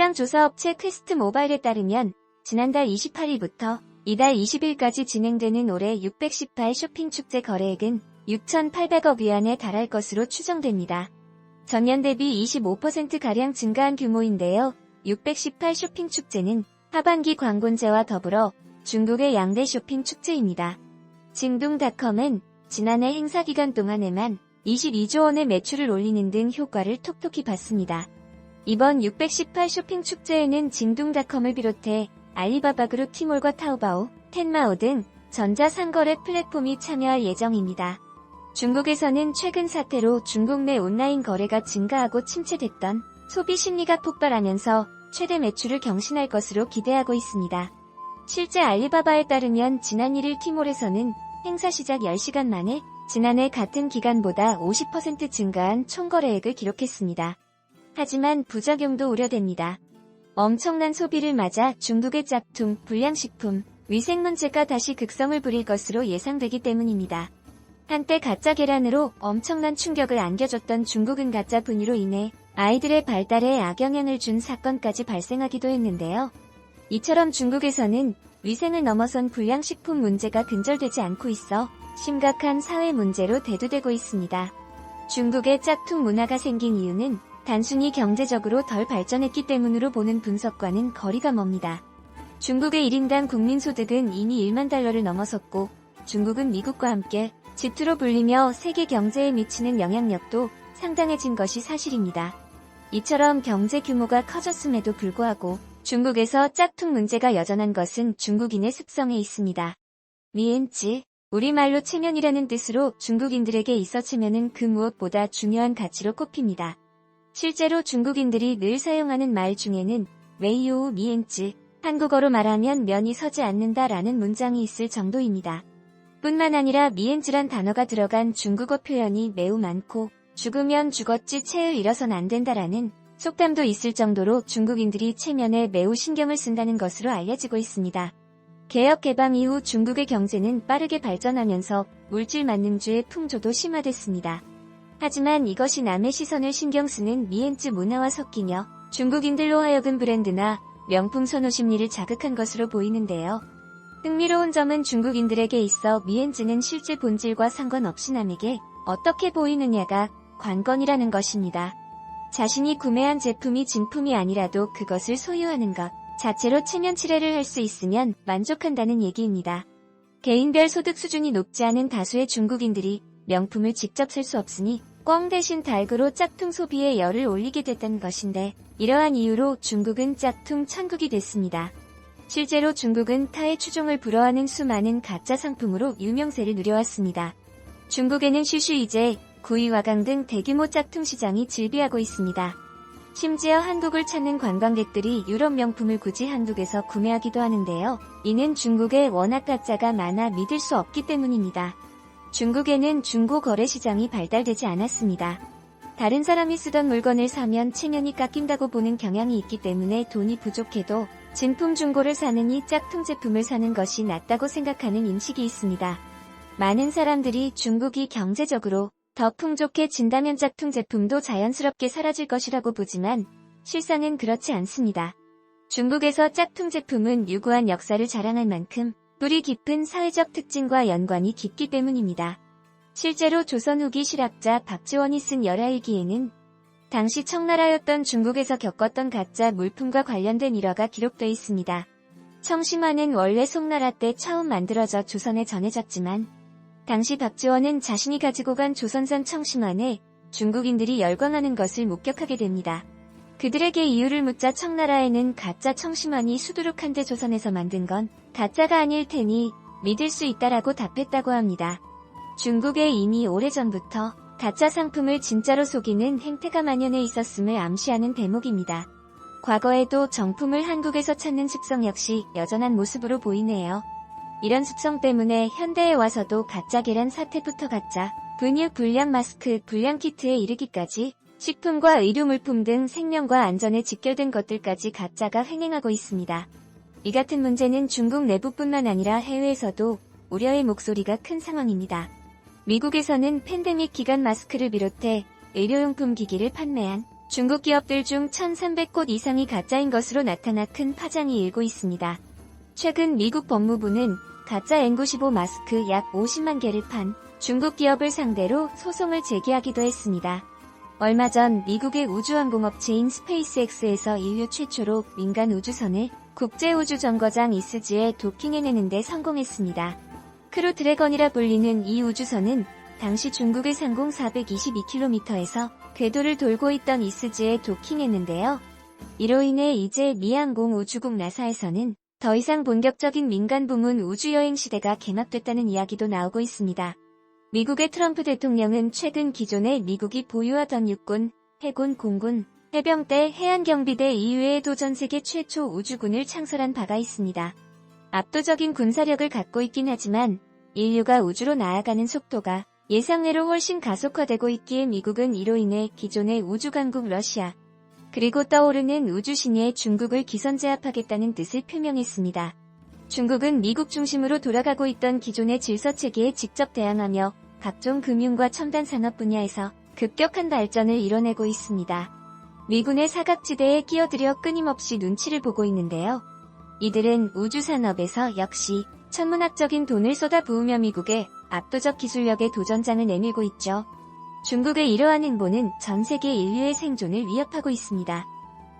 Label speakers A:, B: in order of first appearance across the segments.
A: 시장 조사업체 퀘스트 모바일에 따르면 지난달 28일부터 이달 20일까지 진행되는 올해 618 쇼핑축제 거래액은 6,800억 위안에 달할 것으로 추정됩니다. 전년 대비 25%가량 증가한 규모인데요. 618 쇼핑축제는 하반기 광곤제와 더불어 중국의 양대 쇼핑축제입니다. 징둥닷컴은 지난해 행사 기간 동안에만 22조 원의 매출을 올리는 등 효과를 톡톡히 봤습니다. 이번 618 쇼핑축제에는 징둥닷컴을 비롯해 알리바바 그룹 티몰과 타오바오, 텐마오 등 전자상거래 플랫폼이 참여할 예정입니다. 중국에서는 최근 사태로 중국 내 온라인 거래가 증가하고 침체됐던 소비 심리가 폭발하면서 최대 매출을 경신할 것으로 기대하고 있습니다. 실제 알리바바에 따르면 지난 1일 티몰에서는 행사 시작 10시간 만에 지난해 같은 기간보다 50% 증가한 총거래액을 기록했습니다. 하지만 부작용도 우려됩니다. 엄청난 소비를 맞아 중국의 짝퉁, 불량식품, 위생 문제가 다시 극성을 부릴 것으로 예상되기 때문입니다. 한때 가짜 계란으로 엄청난 충격을 안겨줬던 중국은 가짜 분유로 인해 아이들의 발달에 악영향을 준 사건까지 발생하기도 했는데요. 이처럼 중국에서는 위생을 넘어선 불량식품 문제가 근절되지 않고 있어 심각한 사회 문제로 대두되고 있습니다. 중국의 짝퉁 문화가 생긴 이유는 단순히 경제적으로 덜 발전했기 때문으로 보는 분석과는 거리가 멉니다. 중국의 1인당 국민소득은 이미 1만 달러를 넘어섰고 중국은 미국과 함께 G2로 불리며 세계 경제에 미치는 영향력도 상당해진 것이 사실입니다. 이처럼 경제 규모가 커졌음에도 불구하고 중국에서 짝퉁 문제가 여전한 것은 중국인의 습성에 있습니다. 미엔지, 우리말로 체면이라는 뜻으로 중국인들에게 있어 체면은 그 무엇보다 중요한 가치로 꼽힙니다. 실제로 중국인들이 늘 사용하는 말 중에는 웨이요우 미엔지, 한국어로 말하면 면이 서지 않는다라는 문장이 있을 정도입니다. 뿐만 아니라 미엔지란 단어가 들어간 중국어 표현이 매우 많고 죽으면 죽었지 체을 잃어선 안 된다라는 속담도 있을 정도로 중국인들이 체면에 매우 신경을 쓴다는 것으로 알려지고 있습니다. 개혁 개방 이후 중국의 경제는 빠르게 발전하면서 물질 만능주의 풍조도 심화됐습니다. 하지만 이것이 남의 시선을 신경 쓰는 미엔즈 문화와 섞이며 중국인들로 하여금 브랜드나 명품 선호 심리를 자극한 것으로 보이는데요. 흥미로운 점은 중국인들에게 있어 미엔즈는 실제 본질과 상관없이 남에게 어떻게 보이느냐가 관건이라는 것입니다. 자신이 구매한 제품이 진품이 아니라도 그것을 소유하는 것 자체로 체면 칠해를 할 수 있으면 만족한다는 얘기입니다. 개인별 소득 수준이 높지 않은 다수의 중국인들이 명품을 직접 살 수 없으니 꽝 대신 달그로 짝퉁 소비에 열을 올리게 됐다는 것인데 이러한 이유로 중국은 짝퉁 천국이 됐습니다. 실제로 중국은 타의 추종을 불허하는 수많은 가짜 상품으로 유명세를 누려왔습니다. 중국에는 슈슈이제, 구이와강 등 대규모 짝퉁 시장이 즐비하고 있습니다. 심지어 한국을 찾는 관광객들이 유럽 명품을 굳이 한국에서 구매하기도 하는데요. 이는 중국에 워낙 가짜가 많아 믿을 수 없기 때문입니다. 중국에는 중고 거래 시장이 발달되지 않았습니다. 다른 사람이 쓰던 물건을 사면 체면이 깎인다고 보는 경향이 있기 때문에 돈이 부족해도 진품 중고를 사느니 짝퉁 제품을 사는 것이 낫다고 생각하는 인식이 있습니다. 많은 사람들이 중국이 경제적으로 더 풍족해진다면 짝퉁 제품도 자연스럽게 사라질 것이라고 보지만 실상은 그렇지 않습니다. 중국에서 짝퉁 제품은 유구한 역사를 자랑할 만큼 뿌리 깊은 사회적 특징과 연관이 깊기 때문입니다. 실제로 조선 후기 실학자 박지원이 쓴 열하일기에는 당시 청나라였던 중국에서 겪었던 가짜 물품과 관련된 일화가 기록되어 있습니다. 청심화는 원래 송나라 때 처음 만들어져 조선에 전해졌지만 당시 박지원은 자신이 가지고 간 조선산 청심환에 중국인들이 열광하는 것을 목격하게 됩니다. 그들에게 이유를 묻자 청나라에는 가짜 청심환이 수두룩한데 조선에서 만든 건 가짜가 아닐 테니 믿을 수 있다라고 답했다고 합니다. 중국에 이미 오래전부터 가짜 상품을 진짜로 속이는 행태가 만연해 있었음을 암시하는 대목입니다. 과거에도 정품을 한국에서 찾는 습성 역시 여전한 모습으로 보이네요. 이런 습성 때문에 현대에 와서도 가짜 계란 사태부터 가짜 분유, 불량 마스크, 불량 키트에 이르기까지 식품과 의료물품 등 생명과 안전에 직결된 것들까지 가짜가 횡행하고 있습니다. 이 같은 문제는 중국 내부뿐만 아니라 해외에서도 우려의 목소리가 큰 상황입니다. 미국에서는 팬데믹 기간 마스크를 비롯해 의료용품 기기를 판매한 중국 기업들 중 1,300곳 이상이 가짜인 것으로 나타나 큰 파장이 일고 있습니다. 최근 미국 법무부는 가짜 N95 마스크 약 50만 개를 판 중국 기업을 상대로 소송을 제기하기도 했습니다. 얼마 전 미국의 우주항공업체인 스페이스X에서 인류 최초로 민간 우주선을 국제우주정거장 이스즈에 도킹해내는 데 성공했습니다. 크루 드래건이라 불리는 이 우주선은 당시 중국의 상공 422km에서 궤도를 돌고 있던 이스즈에 도킹했는데요. 이로 인해 이제 미항공 우주국 나사에서는 더 이상 본격적인 민간 부문 우주여행 시대가 개막됐다는 이야기도 나오고 있습니다. 미국의 트럼프 대통령은 최근 기존에 미국이 보유하던 육군, 해군, 공군, 해병대, 해안경비대 이외에도 전 세계 최초 우주군을 창설한 바가 있습니다. 압도적인 군사력을 갖고 있긴 하지만 인류가 우주로 나아가는 속도가 예상외로 훨씬 가속화되고 있기에 미국은 이로 인해 기존의 우주강국 러시아, 그리고 떠오르는 우주신의 중국을 기선제압하겠다는 뜻을 표명했습니다. 중국은 미국 중심으로 돌아가고 있던 기존의 질서체계에 직접 대항하며 각종 금융과 첨단 산업 분야에서 급격한 발전을 이뤄내고 있습니다. 미군의 사각지대에 끼어들여 끊임없이 눈치를 보고 있는데요. 이들은 우주산업에서 역시 천문학적인 돈을 쏟아부으며 미국의 압도적 기술력에 도전장을 내밀고 있죠. 중국의 이러한 행보는 전 세계 인류의 생존을 위협하고 있습니다.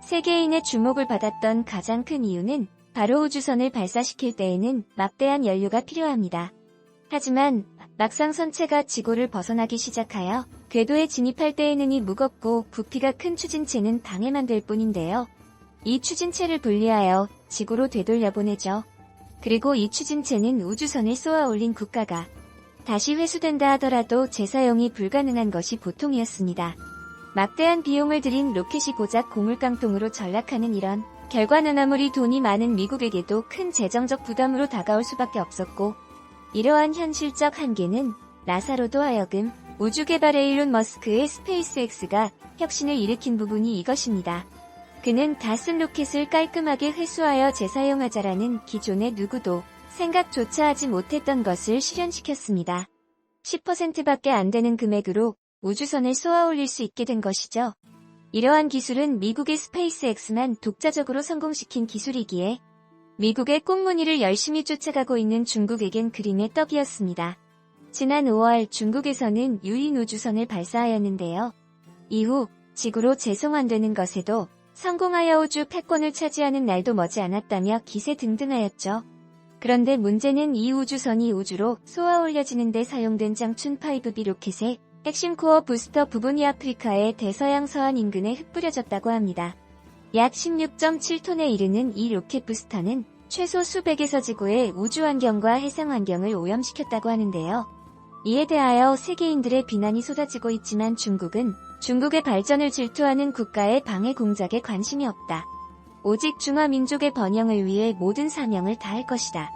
A: 세계인의 주목을 받았던 가장 큰 이유는 바로 우주선을 발사시킬 때에는 막대한 연료가 필요합니다. 하지만 막상 선체가 지구를 벗어나기 시작하여 궤도에 진입할 때에는 이 무겁고 부피가 큰 추진체는 방해만 될 뿐인데요. 이 추진체를 분리하여 지구로 되돌려보내죠. 그리고 이 추진체는 우주선을 쏘아 올린 국가가 다시 회수된다 하더라도 재사용이 불가능한 것이 보통이었습니다. 막대한 비용을 들인 로켓이 고작 고물깡통으로 전락하는 이런 결과는 아무리 돈이 많은 미국에게도 큰 재정적 부담으로 다가올 수밖에 없었고, 이러한 현실적 한계는 나사로도 하여금 우주 개발의 일론 머스크의 스페이스X가 혁신을 일으킨 부분이 이것입니다. 그는 다 쓴 로켓을 깔끔하게 회수하여 재사용하자라는 기존의 누구도 생각조차 하지 못했던 것을 실현시켰습니다. 10%밖에 안 되는 금액으로 우주선을 쏘아 올릴 수 있게 된 것이죠. 이러한 기술은 미국의 스페이스X만 독자적으로 성공시킨 기술이기에 미국의 꽁무니를 열심히 쫓아가고 있는 중국에겐 그림의 떡이었습니다. 지난 5월 중국에서는 유인 우주선을 발사하였는데요. 이후 지구로 재송환되는 것에도 성공하여 우주 패권을 차지하는 날도 머지않았다며 기세등등하였죠. 그런데 문제는 이 우주선이 우주로 쏘아 올려지는 데 사용된 장춘 5B 로켓의 핵심 코어 부스터 부분이 아프리카의 대서양 서안 인근에 흩뿌려졌다고 합니다. 약 16.7톤에 이르는 이 로켓 부스터는 최소 수백에서 지구의 우주 환경과 해상 환경을 오염시켰다고 하는데요. 이에 대하여 세계인들의 비난이 쏟아지고 있지만 중국은 중국의 발전을 질투하는 국가의 방해 공작에 관심이 없다. 오직 중화민족의 번영을 위해 모든 사명을 다할 것이다.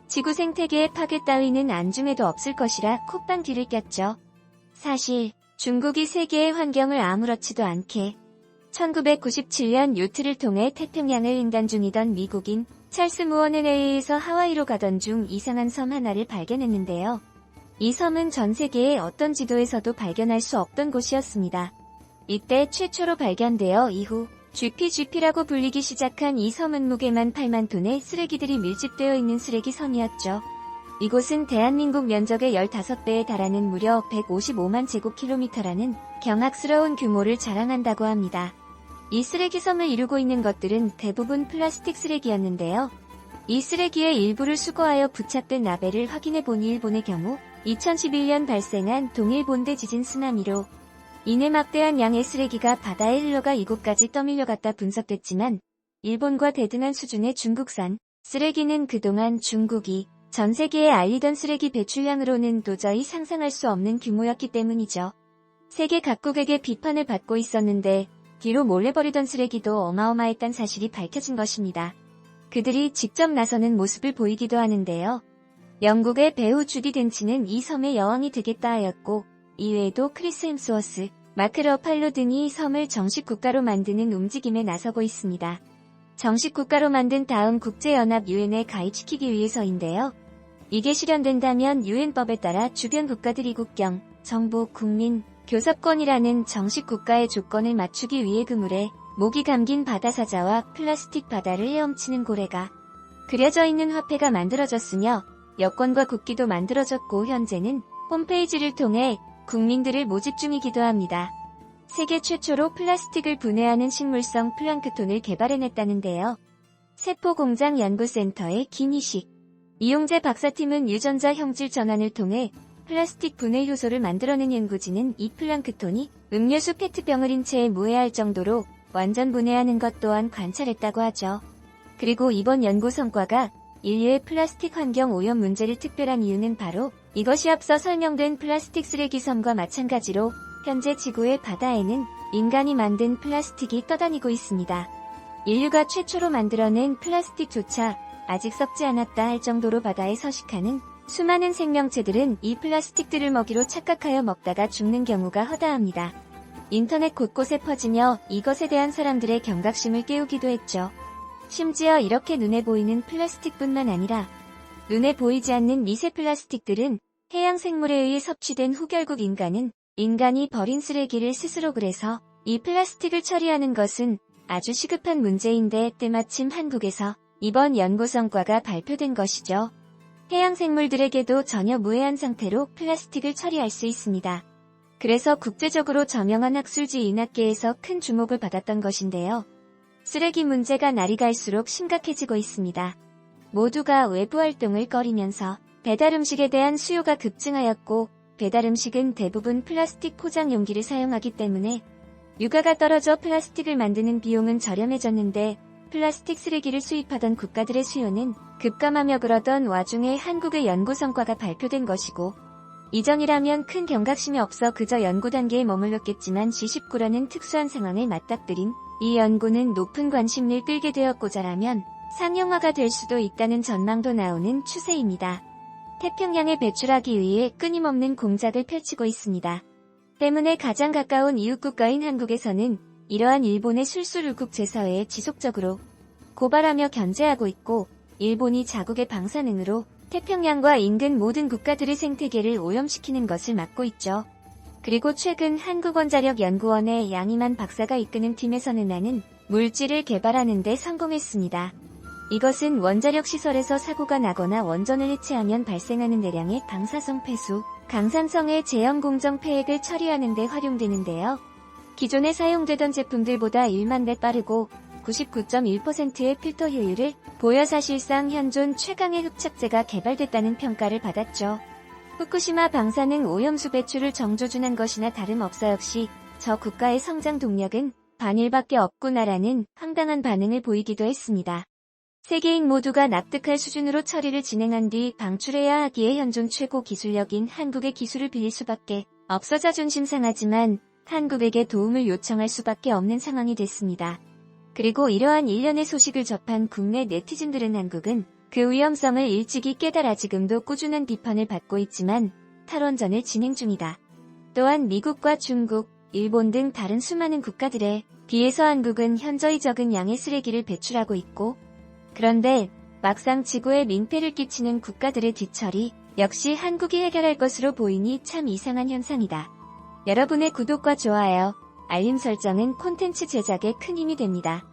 A: 지구 생태계의 파괴 따위는 안중에도 없을 것이라 콧방 뒤를 꼈죠. 사실 중국이 세계의 환경을 아무렇지도 않게 1997년 요트를 통해 태평양을 횡단 중이던 미국인 찰스 무어에 의해서 하와이로 가던 중 이상한 섬 하나를 발견했는데요. 이 섬은 전 세계의 어떤 지도에서도 발견할 수 없던 곳이었습니다. 이때 최초로 발견되어 이후 GPGP라고 불리기 시작한 이 섬은 무게만 8만 톤의 쓰레기들이 밀집되어 있는 쓰레기 섬이었죠. 이곳은 대한민국 면적의 15배에 달하는 무려 155만 제곱킬로미터라는 경악스러운 규모를 자랑한다고 합니다. 이 쓰레기 섬을 이루고 있는 것들은 대부분 플라스틱 쓰레기였는데요. 이 쓰레기의 일부를 수거하여 부착된 라벨을 확인해보니 일본의 경우 2011년 발생한 동일본대 지진 쓰나미로 이내 막대한 양의 쓰레기가 바다에 흘러가 이곳까지 떠밀려갔다 분석됐지만 일본과 대등한 수준의 중국산 쓰레기는 그동안 중국이 전 세계에 알리던 쓰레기 배출량으로는 도저히 상상할 수 없는 규모였기 때문이죠. 세계 각국에게 비판을 받고 있었는데 뒤로 몰래 버리던 쓰레기도 어마어마했단 사실이 밝혀진 것입니다. 그들이 직접 나서는 모습을 보이기도 하는데요. 영국의 배우 주디 덴치는 이 섬의 여왕이 되겠다 하였고 이외에도 크리스 햄스워스, 마크 러팔로 등이 섬을 정식 국가로 만드는 움직임에 나서고 있습니다. 정식 국가로 만든 다음 국제연합 유엔에 가입시키기 위해서인데요. 이게 실현된다면 유엔법에 따라 주변 국가들이 국경, 정부, 국민, 교섭권이라는 정식 국가의 조건을 맞추기 위해 그물에 목이 감긴 바다사자와 플라스틱 바다를 헤엄치는 고래가 그려져 있는 화폐가 만들어졌으며 여권과 국기도 만들어졌고 현재는 홈페이지를 통해 국민들을 모집 중이기도 합니다. 세계 최초로 플라스틱을 분해하는 식물성 플랑크톤을 개발해냈다는데요. 세포공장연구센터의 김희식, 이용재 박사팀은 유전자 형질 전환을 통해 플라스틱 분해 효소를 만들어낸 연구진은 이 플랑크톤이 음료수 페트병을 인체에 무해할 정도로 완전 분해하는 것 또한 관찰했다고 하죠. 그리고 이번 연구 성과가 인류의 플라스틱 환경 오염 문제를 특별한 이유는 바로 이것이 앞서 설명된 플라스틱 쓰레기 섬과 마찬가지로 현재 지구의 바다에는 인간이 만든 플라스틱이 떠다니고 있습니다. 인류가 최초로 만들어낸 플라스틱조차 아직 썩지 않았다 할 정도로 바다에 서식하는 수많은 생명체들은 이 플라스틱들을 먹이로 착각하여 먹다가 죽는 경우가 허다합니다. 인터넷 곳곳에 퍼지며 이것에 대한 사람들의 경각심을 깨우기도 했죠. 심지어 이렇게 눈에 보이는 플라스틱뿐만 아니라 눈에 보이지 않는 미세 플라스틱들은 해양 생물에 의해 섭취된 후 결국 인간이 버린 쓰레기를 스스로 그래서 이 플라스틱을 처리하는 것은 아주 시급한 문제인데 때마침 한국에서 이번 연구 성과가 발표된 것이죠. 해양 생물들에게도 전혀 무해한 상태로 플라스틱을 처리할 수 있습니다. 그래서 국제적으로 저명한 학술지 인학계에서 큰 주목을 받았던 것인데요. 쓰레기 문제가 날이 갈수록 심각해지고 있습니다. 모두가 외부 활동을 꺼리면서 배달음식에 대한 수요가 급증하였고 배달음식은 대부분 플라스틱 포장 용기를 사용하기 때문에 유가가 떨어져 플라스틱을 만드는 비용은 저렴해졌는데 플라스틱 쓰레기를 수입하던 국가들의 수요는 급감하며 그러던 와중에 한국의 연구 성과가 발표된 것이고 이전이라면 큰 경각심이 없어 그저 연구 단계에 머물렀겠지만 G19라는 특수한 상황을 맞닥뜨린 이 연구는 높은 관심을 끌게 되었고자라면 상용화가 될 수도 있다는 전망도 나오는 추세입니다. 태평양에 배출하기 위해 끊임없는 공작을 펼치고 있습니다. 때문에 가장 가까운 이웃국가인 한국에서는 이러한 일본의 술수루국 제사회에 지속적으로 고발하며 견제하고 있고 일본이 자국의 방사능으로 태평양과 인근 모든 국가들의 생태계를 오염시키는 것을 막고 있죠. 그리고 최근 한국원자력연구원의 양희만 박사가 이끄는 팀에서는 나는 물질을 개발하는 데 성공했습니다. 이것은 원자력 시설에서 사고가 나거나 원전을 해체하면 발생하는 대량의 방사성 폐수, 강산성의 제형 공정 폐액을 처리하는 데 활용되는데요. 기존에 사용되던 제품들보다 1만 배 빠르고 99.1%의 필터 효율을 보여 사실상 현존 최강의 흡착제가 개발됐다는 평가를 받았죠. 후쿠시마 방사능 오염수 배출을 정조준한 것이나 다름없어 역시 저 국가의 성장 동력은 반일밖에 없구나라는 황당한 반응을 보이기도 했습니다. 세계인 모두가 납득할 수준으로 처리를 진행한 뒤 방출해야 하기에 현존 최고 기술력인 한국의 기술을 빌릴 수밖에 없어 자존심 상하지만 한국에게 도움을 요청할 수밖에 없는 상황이 됐습니다. 그리고 이러한 일련의 소식을 접한 국내 네티즌들은 한국은 그 위험성을 일찍이 깨달아 지금도 꾸준한 비판을 받고 있지만 탈원전을 진행 중이다. 또한 미국과 중국, 일본 등 다른 수많은 국가들에 비해서 한국은 현저히 적은 양의 쓰레기를 배출하고 있고 그런데 막상 지구에 민폐를 끼치는 국가들의 뒤처리 역시 한국이 해결할 것으로 보이니 참 이상한 현상이다. 여러분의 구독과 좋아요, 알림 설정은 콘텐츠 제작에 큰 힘이 됩니다.